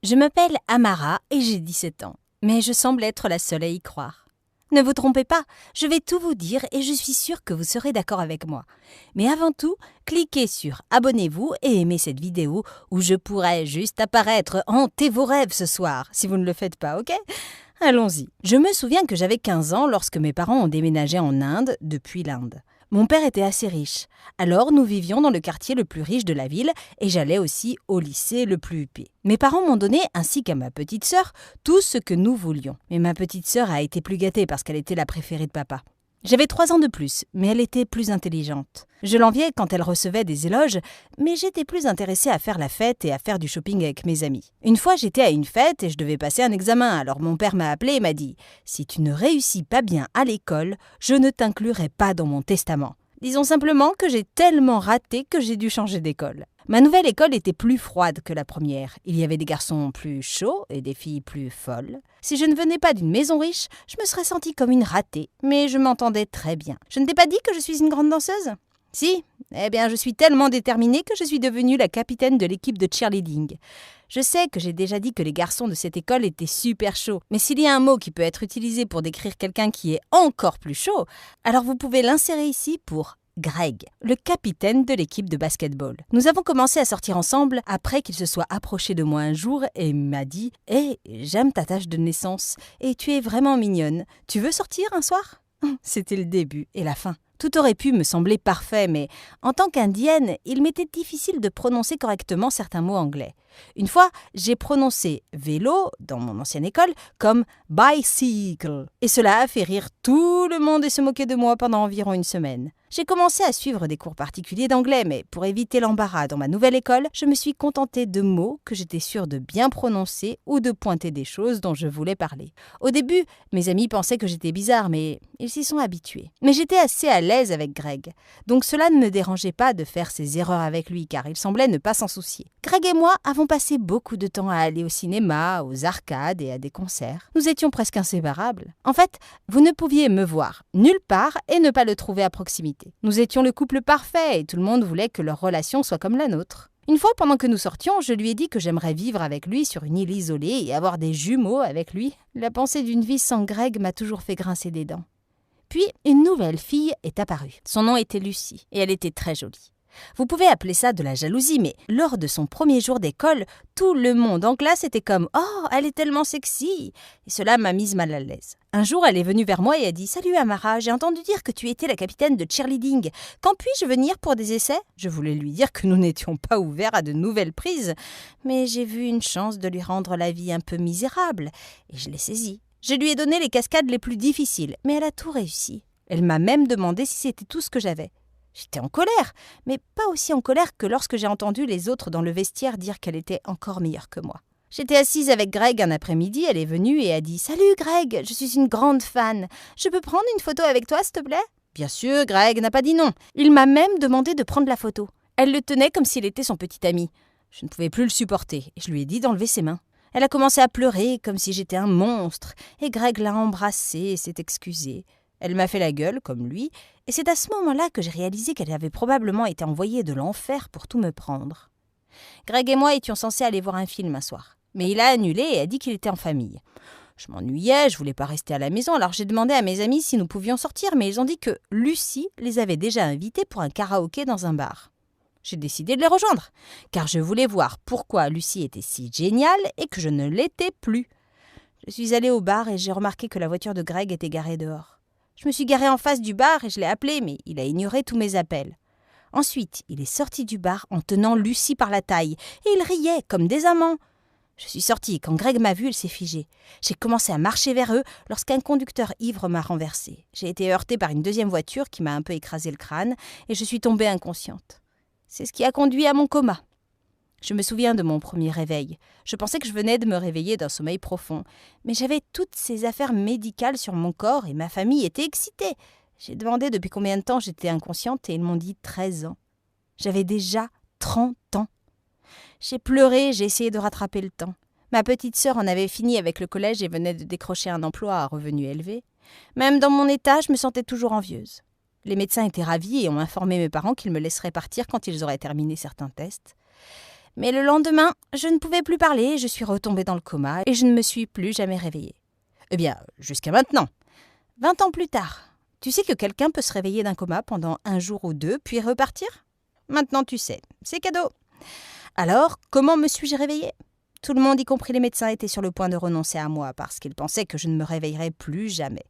Je m'appelle Amara et j'ai 17 ans, mais je semble être la seule à y croire. Ne vous trompez pas, je vais tout vous dire et je suis sûre que vous serez d'accord avec moi. Mais avant tout, cliquez sur abonnez-vous et aimez cette vidéo où je pourrais juste apparaître hanter vos rêves ce soir, si vous ne le faites pas, ok ? Allons-y. Je me souviens que j'avais 15 ans lorsque mes parents ont déménagé en Inde depuis l'Inde. Mon père était assez riche, alors nous vivions dans le quartier le plus riche de la ville et j'allais aussi au lycée le plus huppé. Mes parents m'ont donné, ainsi qu'à ma petite sœur, tout ce que nous voulions. Mais ma petite sœur a été plus gâtée parce qu'elle était la préférée de papa. J'avais 3 ans de plus, mais elle était plus intelligente. Je l'enviais quand elle recevait des éloges, mais j'étais plus intéressée à faire la fête et à faire du shopping avec mes amis. Une fois, j'étais à une fête et je devais passer un examen, alors mon père m'a appelée et m'a dit « Si tu ne réussis pas bien à l'école, je ne t'inclurai pas dans mon testament. » Disons simplement que j'ai tellement raté que j'ai dû changer d'école. Ma nouvelle école était plus froide que la première. Il y avait des garçons plus chauds et des filles plus folles. Si je ne venais pas d'une maison riche, je me serais sentie comme une ratée, mais je m'entendais très bien. Je ne t'ai pas dit que je suis une grande danseuse ? Si, eh bien je suis tellement déterminée que je suis devenue la capitaine de l'équipe de cheerleading. Je sais que j'ai déjà dit que les garçons de cette école étaient super chauds, mais s'il y a un mot qui peut être utilisé pour décrire quelqu'un qui est encore plus chaud, alors vous pouvez l'insérer ici pour Greg, le capitaine de l'équipe de basketball. Nous avons commencé à sortir ensemble après qu'il se soit approché de moi un jour et m'a dit « Hé, j'aime ta tache de naissance et tu es vraiment mignonne. Tu veux sortir un soir ?» C'était le début et la fin. Tout aurait pu me sembler parfait, mais en tant qu'indienne, il m'était difficile de prononcer correctement certains mots anglais. Une fois, j'ai prononcé « vélo » dans mon ancienne école comme « bicycle » et cela a fait rire tout le monde et se moquer de moi pendant environ une semaine. J'ai commencé à suivre des cours particuliers d'anglais, mais pour éviter l'embarras dans ma nouvelle école, je me suis contentée de mots que j'étais sûre de bien prononcer ou de pointer des choses dont je voulais parler. Au début, mes amis pensaient que j'étais bizarre, mais ils s'y sont habitués. Mais j'étais assez à l'aise avec Greg, donc cela ne me dérangeait pas de faire ces erreurs avec lui, car il semblait ne pas s'en soucier. Greg et moi avons passé beaucoup de temps à aller au cinéma, aux arcades et à des concerts. Nous étions presque inséparables. En fait, vous ne pouviez me voir nulle part et ne pas le trouver à proximité. Nous étions le couple parfait et tout le monde voulait que leur relation soit comme la nôtre. Une fois, pendant que nous sortions, je lui ai dit que j'aimerais vivre avec lui sur une île isolée et avoir des jumeaux avec lui. La pensée d'une vie sans Greg m'a toujours fait grincer des dents. Puis, une nouvelle fille est apparue. Son nom était Lucie et elle était très jolie. Vous pouvez appeler ça de la jalousie, mais lors de son premier jour d'école, tout le monde en classe était comme « Oh, elle est tellement sexy !» Et cela m'a mise mal à l'aise. Un jour, elle est venue vers moi et a dit « Salut Amara, j'ai entendu dire que tu étais la capitaine de cheerleading. Quand puis-je venir pour des essais ?» Je voulais lui dire que nous n'étions pas ouverts à de nouvelles prises, mais j'ai vu une chance de lui rendre la vie un peu misérable et je l'ai saisie. Je lui ai donné les cascades les plus difficiles, mais elle a tout réussi. Elle m'a même demandé si c'était tout ce que j'avais. J'étais en colère, mais pas aussi en colère que lorsque j'ai entendu les autres dans le vestiaire dire qu'elle était encore meilleure que moi. J'étais assise avec Greg un après-midi, elle est venue et a dit « Salut Greg, je suis une grande fan. Je peux prendre une photo avec toi, s'il te plaît ?» Bien sûr, Greg n'a pas dit non. Il m'a même demandé de prendre la photo. Elle le tenait comme s'il était son petit ami. Je ne pouvais plus le supporter et je lui ai dit d'enlever ses mains. Elle a commencé à pleurer comme si j'étais un monstre et Greg l'a embrassée et s'est excusé. Elle m'a fait la gueule, comme lui, et c'est à ce moment-là que j'ai réalisé qu'elle avait probablement été envoyée de l'enfer pour tout me prendre. Greg et moi étions censés aller voir un film un soir, mais il a annulé et a dit qu'il était en famille. Je m'ennuyais, je voulais pas rester à la maison, alors j'ai demandé à mes amis si nous pouvions sortir, mais ils ont dit que Lucie les avait déjà invités pour un karaoké dans un bar. J'ai décidé de les rejoindre, car je voulais voir pourquoi Lucie était si géniale et que je ne l'étais plus. Je suis allée au bar et j'ai remarqué que la voiture de Greg était garée dehors. Je me suis garée en face du bar et je l'ai appelé, mais il a ignoré tous mes appels. Ensuite, il est sorti du bar en tenant Lucie par la taille et il riait comme des amants. Je suis sortie et quand Greg m'a vue, il s'est figé. J'ai commencé à marcher vers eux lorsqu'un conducteur ivre m'a renversée. J'ai été heurtée par une deuxième voiture qui m'a un peu écrasé le crâne et je suis tombée inconsciente. C'est ce qui a conduit à mon coma. Je me souviens de mon premier réveil. Je pensais que je venais de me réveiller d'un sommeil profond. Mais j'avais toutes ces affaires médicales sur mon corps et ma famille était excitée. J'ai demandé depuis combien de temps j'étais inconsciente et ils m'ont dit 13 ans. J'avais déjà 30 ans. J'ai pleuré, j'ai essayé de rattraper le temps. Ma petite sœur en avait fini avec le collège et venait de décrocher un emploi à revenu élevé. Même dans mon état, je me sentais toujours envieuse. Les médecins étaient ravis et ont informé mes parents qu'ils me laisseraient partir quand ils auraient terminé certains tests. Mais le lendemain, je ne pouvais plus parler, je suis retombée dans le coma et je ne me suis plus jamais réveillée. Eh bien, jusqu'à maintenant. 20 ans plus tard. Tu sais que quelqu'un peut se réveiller d'un coma pendant 1 jour ou 2, puis repartir? Maintenant tu sais, c'est cadeau. Alors, comment me suis-je réveillée? Tout le monde, y compris les médecins, était sur le point de renoncer à moi parce qu'ils pensaient que je ne me réveillerais plus jamais.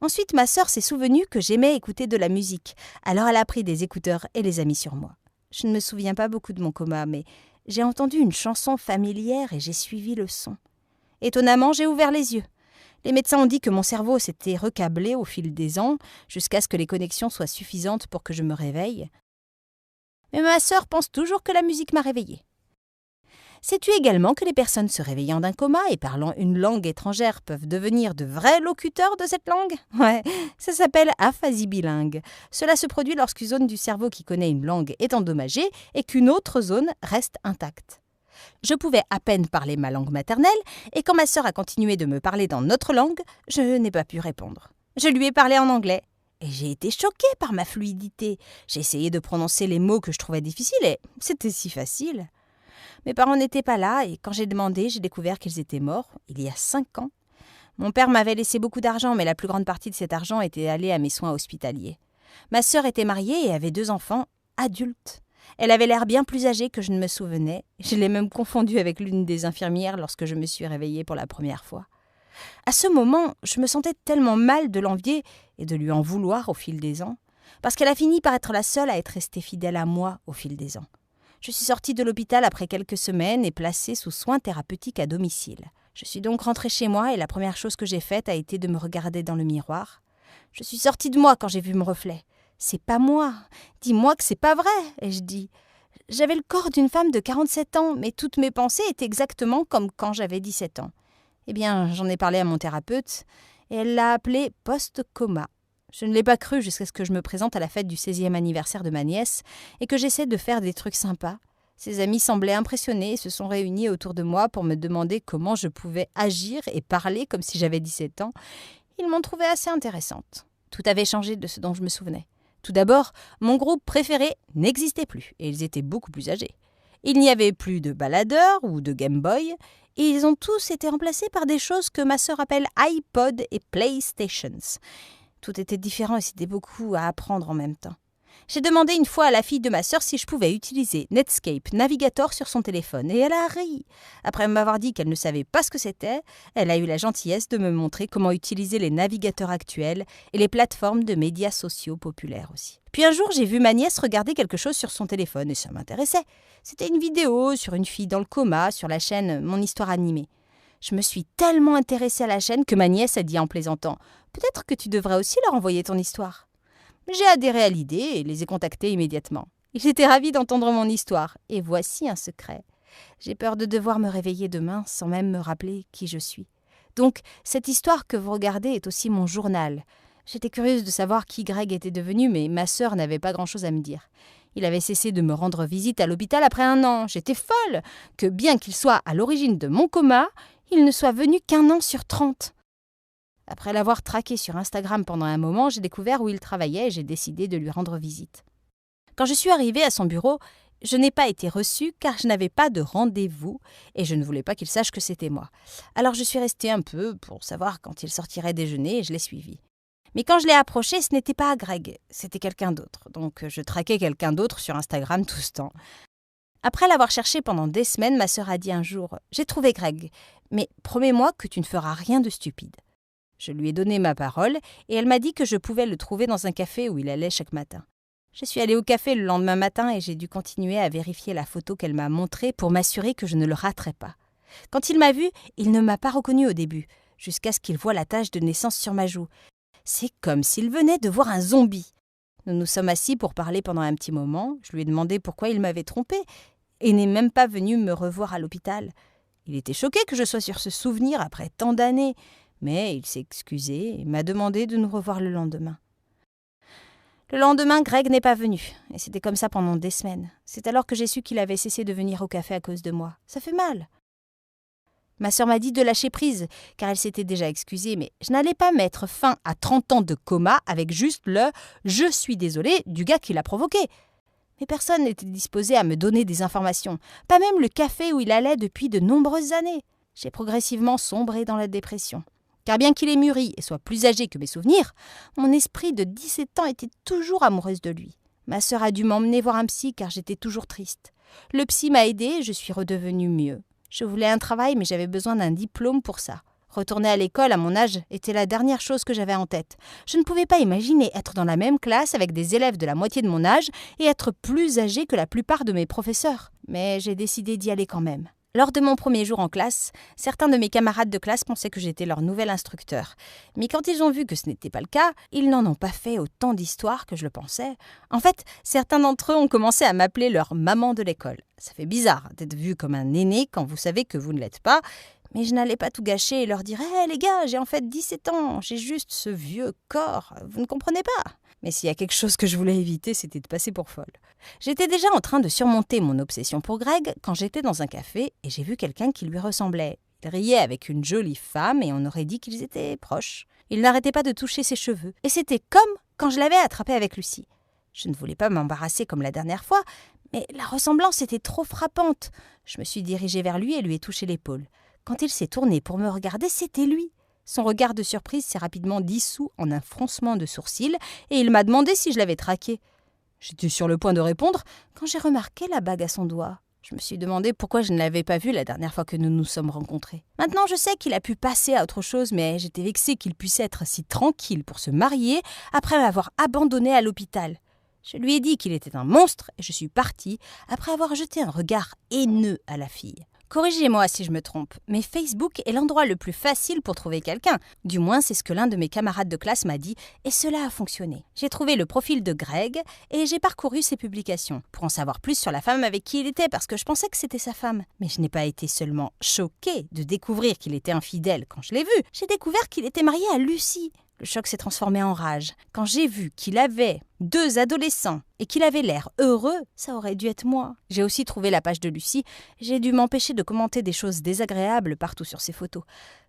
Ensuite, ma sœur s'est souvenue que j'aimais écouter de la musique. Alors elle a pris des écouteurs et les a mis sur moi. Je ne me souviens pas beaucoup de mon coma, mais j'ai entendu une chanson familière et j'ai suivi le son. Étonnamment, j'ai ouvert les yeux. Les médecins ont dit que mon cerveau s'était recablé au fil des ans, jusqu'à ce que les connexions soient suffisantes pour que je me réveille. Mais ma sœur pense toujours que la musique m'a réveillée. Sais-tu également que les personnes se réveillant d'un coma et parlant une langue étrangère peuvent devenir de vrais locuteurs de cette langue? Ouais, ça s'appelle aphasie bilingue. Cela se produit lorsqu'une zone du cerveau qui connaît une langue est endommagée et qu'une autre zone reste intacte. Je pouvais à peine parler ma langue maternelle et quand ma sœur a continué de me parler dans notre langue, je n'ai pas pu répondre. Je lui ai parlé en anglais et j'ai été choquée par ma fluidité. J'ai essayé de prononcer les mots que je trouvais difficiles et c'était si facile. Mes parents n'étaient pas là et quand j'ai demandé, j'ai découvert qu'ils étaient morts il y a 5 ans. Mon père m'avait laissé beaucoup d'argent, mais la plus grande partie de cet argent était allée à mes soins hospitaliers. Ma sœur était mariée et avait 2 enfants adultes. Elle avait l'air bien plus âgée que je ne me souvenais. Je l'ai même confondue avec l'une des infirmières lorsque je me suis réveillée pour la première fois. À ce moment, je me sentais tellement mal de l'envier et de lui en vouloir au fil des ans, parce qu'elle a fini par être la seule à être restée fidèle à moi au fil des ans. Je suis sortie de l'hôpital après quelques semaines et placée sous soins thérapeutiques à domicile. Je suis donc rentrée chez moi et la première chose que j'ai faite a été de me regarder dans le miroir. Je suis sortie de moi quand j'ai vu mon reflet. « C'est pas moi. Dis-moi que c'est pas vrai !» ai-je dit. J'avais le corps d'une femme de 47 ans, mais toutes mes pensées étaient exactement comme quand j'avais 17 ans. Eh bien, j'en ai parlé à mon thérapeute et elle l'a appelé post-coma. Je ne l'ai pas cru jusqu'à ce que je me présente à la fête du 16e anniversaire de ma nièce et que j'essaie de faire des trucs sympas. Ses amis semblaient impressionnés et se sont réunis autour de moi pour me demander comment je pouvais agir et parler comme si j'avais 17 ans. Ils m'ont trouvée assez intéressante. Tout avait changé de ce dont je me souvenais. Tout d'abord, mon groupe préféré n'existait plus et ils étaient beaucoup plus âgés. Il n'y avait plus de baladeurs ou de Game Boy et ils ont tous été remplacés par des choses que ma sœur appelle iPod et PlayStations. Tout était différent et c'était beaucoup à apprendre en même temps. J'ai demandé une fois à la fille de ma sœur si je pouvais utiliser Netscape Navigator sur son téléphone et elle a ri. Après m'avoir dit qu'elle ne savait pas ce que c'était, elle a eu la gentillesse de me montrer comment utiliser les navigateurs actuels et les plateformes de médias sociaux populaires aussi. Puis un jour, j'ai vu ma nièce regarder quelque chose sur son téléphone et ça m'intéressait. C'était une vidéo sur une fille dans le coma sur la chaîne Mon Histoire Animée. Je me suis tellement intéressée à la chaîne que ma nièce a dit en plaisantant « Peut-être que tu devrais aussi leur envoyer ton histoire ». J'ai adhéré à l'idée et les ai contactés immédiatement. Ils étaient ravis d'entendre mon histoire. Et voici un secret. J'ai peur de devoir me réveiller demain sans même me rappeler qui je suis. Donc, cette histoire que vous regardez est aussi mon journal. J'étais curieuse de savoir qui Greg était devenu, mais ma sœur n'avait pas grand-chose à me dire. Il avait cessé de me rendre visite à l'hôpital après 1 an. J'étais folle que, bien qu'il soit à l'origine de mon coma, il ne soit venu qu'1 an sur 30. Après l'avoir traqué sur Instagram pendant un moment, j'ai découvert où il travaillait et j'ai décidé de lui rendre visite. Quand je suis arrivée à son bureau, je n'ai pas été reçue car je n'avais pas de rendez-vous et je ne voulais pas qu'il sache que c'était moi. Alors je suis restée un peu pour savoir quand il sortirait déjeuner et je l'ai suivi. Mais quand je l'ai approché, ce n'était pas Greg, c'était quelqu'un d'autre. Donc je traquais quelqu'un d'autre sur Instagram tout ce temps. Après l'avoir cherché pendant des semaines, ma sœur a dit un jour « J'ai trouvé Greg, mais promets-moi que tu ne feras rien de stupide. » Je lui ai donné ma parole et elle m'a dit que je pouvais le trouver dans un café où il allait chaque matin. Je suis allée au café le lendemain matin et j'ai dû continuer à vérifier la photo qu'elle m'a montrée pour m'assurer que je ne le raterais pas. Quand il m'a vue, il ne m'a pas reconnue au début, jusqu'à ce qu'il voie la tache de naissance sur ma joue. C'est comme s'il venait de voir un zombie. Nous nous sommes assis pour parler pendant un petit moment. Je lui ai demandé pourquoi il m'avait trompée et n'est même pas venu me revoir à l'hôpital. Il était choqué que je sois sur ce souvenir après tant d'années. Mais il s'est excusé et m'a demandé de nous revoir le lendemain. Le lendemain, Greg n'est pas venu, et c'était comme ça pendant des semaines. C'est alors que j'ai su qu'il avait cessé de venir au café à cause de moi. Ça fait mal. Ma sœur m'a dit de lâcher prise, car elle s'était déjà excusée, mais je n'allais pas mettre fin à 30 ans de coma avec juste le « je suis désolée » du gars qui l'a provoqué. Mais personne n'était disposé à me donner des informations, pas même le café où il allait depuis de nombreuses années. J'ai progressivement sombré dans la dépression. Car bien qu'il ait mûri et soit plus âgé que mes souvenirs, mon esprit de 17 ans était toujours amoureuse de lui. Ma sœur a dû m'emmener voir un psy car j'étais toujours triste. Le psy m'a aidée et je suis redevenue mieux. Je voulais un travail mais j'avais besoin d'un diplôme pour ça. Retourner à l'école à mon âge était la dernière chose que j'avais en tête. Je ne pouvais pas imaginer être dans la même classe avec des élèves de la moitié de mon âge et être plus âgé que la plupart de mes professeurs. Mais j'ai décidé d'y aller quand même. Lors de mon premier jour en classe, certains de mes camarades de classe pensaient que j'étais leur nouvel instructeur. Mais quand ils ont vu que ce n'était pas le cas, ils n'en ont pas fait autant d'histoires que je le pensais. En fait, certains d'entre eux ont commencé à m'appeler leur maman de l'école. Ça fait bizarre d'être vu comme un aîné quand vous savez que vous ne l'êtes pas. Mais je n'allais pas tout gâcher et leur dire « Hé les gars, j'ai en fait 17 ans, j'ai juste ce vieux corps, vous ne comprenez pas ?» Mais s'il y a quelque chose que je voulais éviter, c'était de passer pour folle. J'étais déjà en train de surmonter mon obsession pour Greg quand j'étais dans un café et j'ai vu quelqu'un qui lui ressemblait. Il riait avec une jolie femme et on aurait dit qu'ils étaient proches. Il n'arrêtait pas de toucher ses cheveux. Et c'était comme quand je l'avais attrapé avec Lucie. Je ne voulais pas m'embarrasser comme la dernière fois, mais la ressemblance était trop frappante. Je me suis dirigée vers lui et lui ai touché l'épaule. Quand il s'est tourné pour me regarder, c'était lui. Son regard de surprise s'est rapidement dissous en un froncement de sourcils et il m'a demandé si je l'avais traqué. J'étais sur le point de répondre quand j'ai remarqué la bague à son doigt. Je me suis demandé pourquoi je ne l'avais pas vue la dernière fois que nous nous sommes rencontrés. Maintenant, je sais qu'il a pu passer à autre chose, mais j'étais vexée qu'il puisse être si tranquille pour se marier après m'avoir abandonnée à l'hôpital. Je lui ai dit qu'il était un monstre et je suis partie après avoir jeté un regard haineux à la fille. Corrigez-moi si je me trompe, mais Facebook est l'endroit le plus facile pour trouver quelqu'un. Du moins, c'est ce que l'un de mes camarades de classe m'a dit, et cela a fonctionné. J'ai trouvé le profil de Greg et j'ai parcouru ses publications pour en savoir plus sur la femme avec qui il était, parce que je pensais que c'était sa femme. Mais je n'ai pas été seulement choquée de découvrir qu'il était infidèle quand je l'ai vu, j'ai découvert qu'il était marié à Lucie. Le choc s'est transformé en rage. Quand j'ai vu qu'il avait 2 adolescents et qu'il avait l'air heureux, ça aurait dû être moi. J'ai aussi trouvé la page de Lucie. J'ai dû m'empêcher de commenter des choses désagréables partout sur ses photos.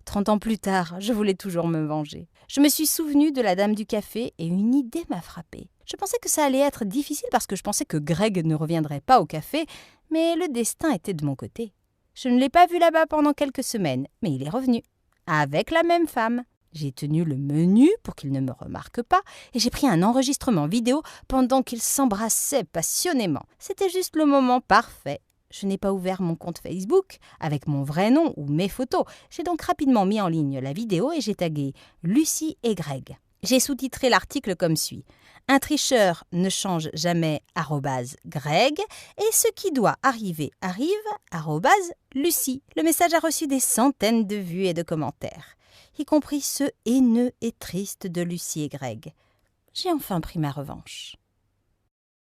30 ans plus tard, je voulais toujours me venger. Je me suis souvenue de la dame du café et une idée m'a frappée. Je pensais que ça allait être difficile parce que je pensais que Greg ne reviendrait pas au café, mais le destin était de mon côté. Je ne l'ai pas vu là-bas pendant quelques semaines, mais il est revenu. Avec la même femme. J'ai tenu le menu pour qu'il ne me remarque pas et j'ai pris un enregistrement vidéo pendant qu'ils s'embrassaient passionnément. C'était juste le moment parfait. Je n'ai pas ouvert mon compte Facebook avec mon vrai nom ou mes photos. J'ai donc rapidement mis en ligne la vidéo et j'ai tagué Lucie et Greg. J'ai sous-titré l'article comme suit. Un tricheur ne change jamais @Greg et ce qui doit arriver arrive @Lucie. Le message a reçu des centaines de vues et de commentaires, y compris ceux haineux et tristes de Lucie et Greg. J'ai enfin pris ma revanche.